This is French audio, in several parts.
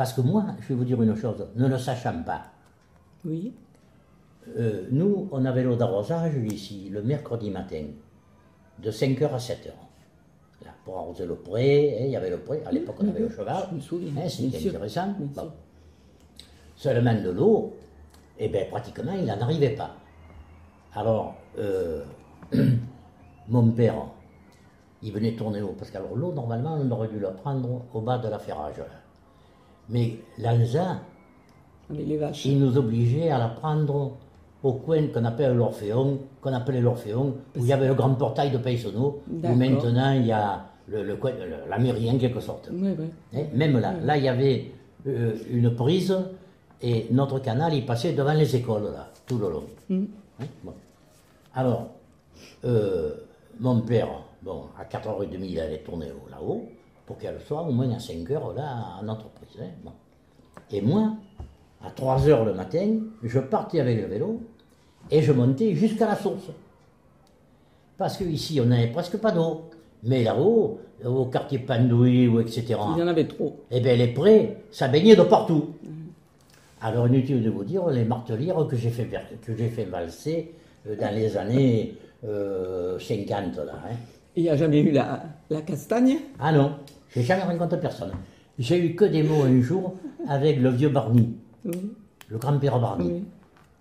Parce que moi, je vais vous dire une chose, ne le sachant pas, Oui. nous, on avait l'eau d'arrosage ici, le mercredi matin, de 5h à 7h. Là, pour arroser le pré, hein, il y avait le pré, à l'époque on avait le cheval, Je me souviens, hein, c'était bien sûr, intéressant. bien Bon. sûr. Seulement de l'eau, eh bien pratiquement il n'en arrivait pas. Alors, mon père, il venait tourner l'eau, parce que alors l'eau, normalement, on aurait dû la prendre au bas de la ferrage. Là. Mais l'ANSA, Avec les vaches. il nous obligeait à la prendre au coin qu'on appelle l'Orphéon, qu'on appelait l'Orphéon, où il y avait le grand portail de Paysanneau, où D'accord. maintenant il y a la mairie en quelque sorte. Oui, oui. Hein, même là il y avait une prise et notre canal il passait devant les écoles là, tout le long. Hein, bon. Alors, mon père, bon, à 4h30 il allait tourner là-haut, pour qu'elle soit au moins à 5h là en entreprise. Hein, bon. Et moi, à 3h le matin, je partais avec le vélo et je montais jusqu'à la source. Parce qu'ici, on n'avait presque pas d'eau. Mais là-haut, au quartier Pandouille, ou etc., Il y en avait trop. eh bien, les prés, ça baignait de partout. Alors, inutile de vous dire, les martelières que j'ai fait valser dans les années 50, là. Hein. Il n'y a jamais eu la castagne. Ah non, j'ai jamais rencontré personne. J'ai eu que des mots un jour avec le vieux Barney, Oui. le grand-père Barney.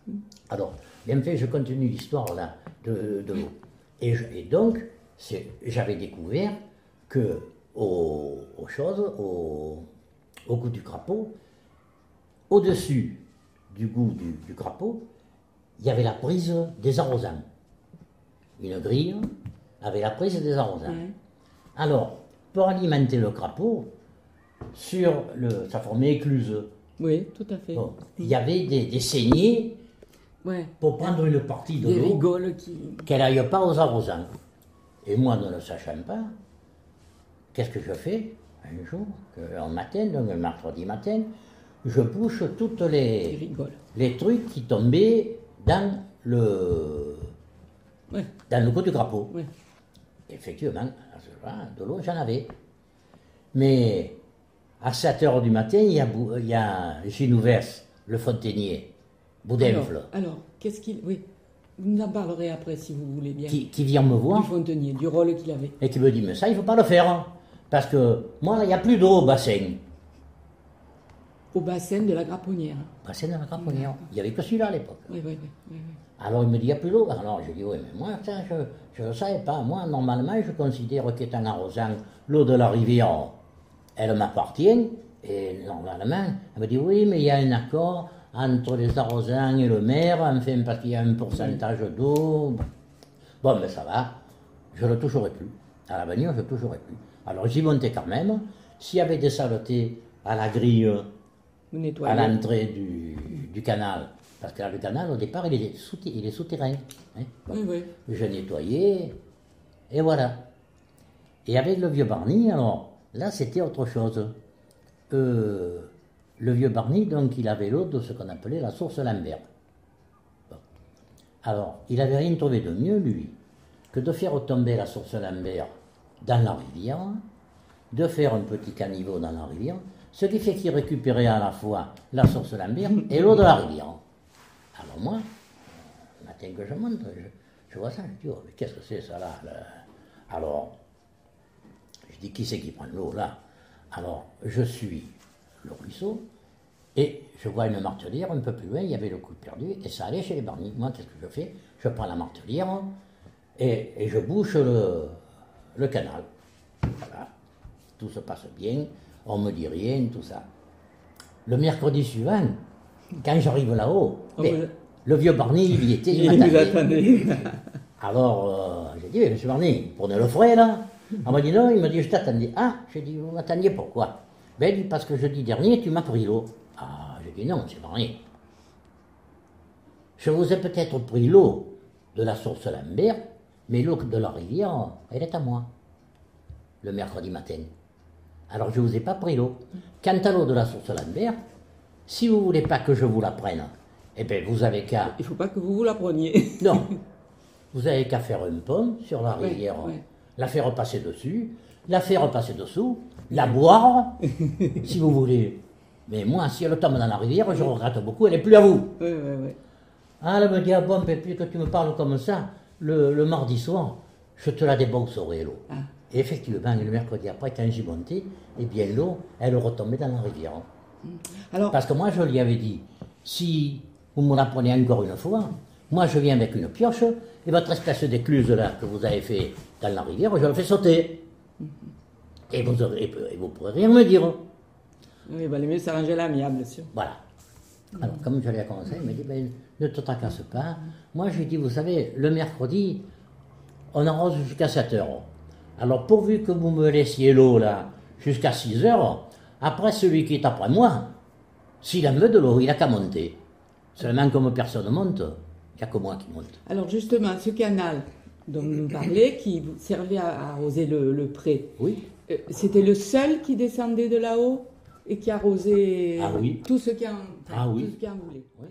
Oui. Alors, bien fait, je continue l'histoire là de l'eau. Et donc, j'avais découvert que au goût du crapaud, au-dessus du goût du crapaud, il y avait la prise des arrosants. Une grille avec la prise des arrosants. Ouais. Alors, pour alimenter le crapaud, ça formait écluse. Oui, tout à fait. Bon, il y avait des saignées Ouais. pour prendre une partie de Des l'eau, rigoles qui. qu'elle n'aille pas aux arrosants. Et moi, ne le sachant pas, qu'est-ce que je fais un jour, un matin, donc un mercredi matin, je bouche toutes Qui les rigolent. trucs qui tombaient dans le coup du crapaud. Ouais. Effectivement, à ce moment-là, de l'eau, j'en avais. Mais à 7h du matin, il y a Ginouvers, le fontainier, Boudenfle, Alors, qu'est-ce qu'il. Oui. Vous nous en parlerez après si vous voulez bien. qui vient me voir Du fontainier, du rôle qu'il avait. et qui me dit, mais ça, il ne faut pas le faire. Hein, parce que moi, là, il n'y a plus d'eau au bassin. Au bassin de la Grapponnière. Bassin de la Craponnière. Il n'y avait que celui-là à l'époque. Oui, oui, oui. Alors il me dit, il n'y a plus d'eau. Alors je dis, oui, mais moi, ça, je ne savais pas. Moi, normalement, je considère qu'étant arrosant, l'eau de la rivière, elle m'appartient. Et normalement, elle me dit, oui, mais il y a un accord entre les arrosants et le maire, enfin, parce qu'il y a un pourcentage d'eau. Bon, mais ça va, je ne le toucherai plus. À l'avenir, je ne le toucherai plus. Alors j'y montais quand même. S'il y avait des saletés à la grille, Vous à nettoyez. l'entrée du canal, parce que là, le canal, au départ, il est souterrain. Hein. Bon. Oui, oui. Je nettoyais, et voilà. Et avec le vieux Barney, alors, là, c'était autre chose. Le vieux Barney, donc, il avait l'eau de ce qu'on appelait la source Lambert. Bon. Alors, il n'avait rien trouvé de mieux, lui, que de faire tomber la source Lambert dans la rivière, de faire un petit caniveau dans la rivière, ce qui fait qu'il récupérait à la fois la source Lambert et l'eau de la rivière. Alors moi, le matin que je monte, je vois ça, je dis, oh, mais qu'est-ce que c'est ça là, Alors, je dis, qui c'est qui prend l'eau là? Alors, je suis le ruisseau, et je vois une martelière un peu plus loin, il y avait le coup perdu, et ça allait chez les Barney. Moi, qu'est-ce que je fais? Je prends la martelière, et je bouche le canal. Voilà, tout se passe bien, on me dit rien, tout ça. Le mercredi suivant, quand j'arrive là-haut, le vieux Barney, il y était, il Il nous m'attendait. attendait. Alors, j'ai dit, monsieur Barney, prenez le frais là. On m'a dit non, il m'a dit, je t'attendais. Ah, j'ai dit, vous m'attendiez pourquoi? Ben, il dit, parce que jeudi dernier, tu m'as pris l'eau. Ah, j'ai dit, non, monsieur Barney. Je vous ai peut-être pris l'eau de la source Lambert, mais l'eau de la rivière, elle est à moi, le mercredi matin. Alors, je ne vous ai pas pris l'eau. Quant à l'eau de la source Lambert, si vous ne voulez pas que je vous la prenne, eh bien, vous avez qu'à... Il ne faut pas que vous la preniez. Non. Vous avez qu'à faire un pont sur la rivière, ouais. la faire repasser dessus, la faire repasser dessous, la boire, si vous voulez. Mais moi, si elle tombe dans la rivière, je regrette beaucoup, elle n'est plus à vous. Oui, oui, oui. Ah, elle me dit, ah bon, Pépi, que tu me parles comme ça, le mardi soir, je te la débourserai, l'eau. Ah. Et effectivement, le mercredi après, quand j'y montais, eh bien l'eau, elle retombait dans la rivière. Alors, Parce que moi, je lui avais dit, si vous me la prenez encore une fois, moi je viens avec une pioche, et votre espèce d'écluse là que vous avez fait dans la rivière, je le fais sauter. Et vous pourrez rien me dire. oui, bah, le mieux s'arranger à l'amiable, bien sûr. Voilà. Alors, comme je l'ai conseillé, il m'a dit, ben, ne te tracasse pas. Moi, je lui ai dit, vous savez, le mercredi, on arrose jusqu'à 7 heures. Alors, pourvu que vous me laissiez l'eau, là, jusqu'à 6 heures, après, celui qui est après moi, s'il en veut de l'eau, il n'a qu'à monter. Seulement, comme personne ne monte, il n'y a que moi qui monte. Alors, justement, ce canal dont vous nous parlez, qui vous servait à arroser le pré, Oui. C'était le seul qui descendait de là-haut et qui arrosait Ah oui. tout ce qui en, Ah oui. tout ce qui en voulait. Oui.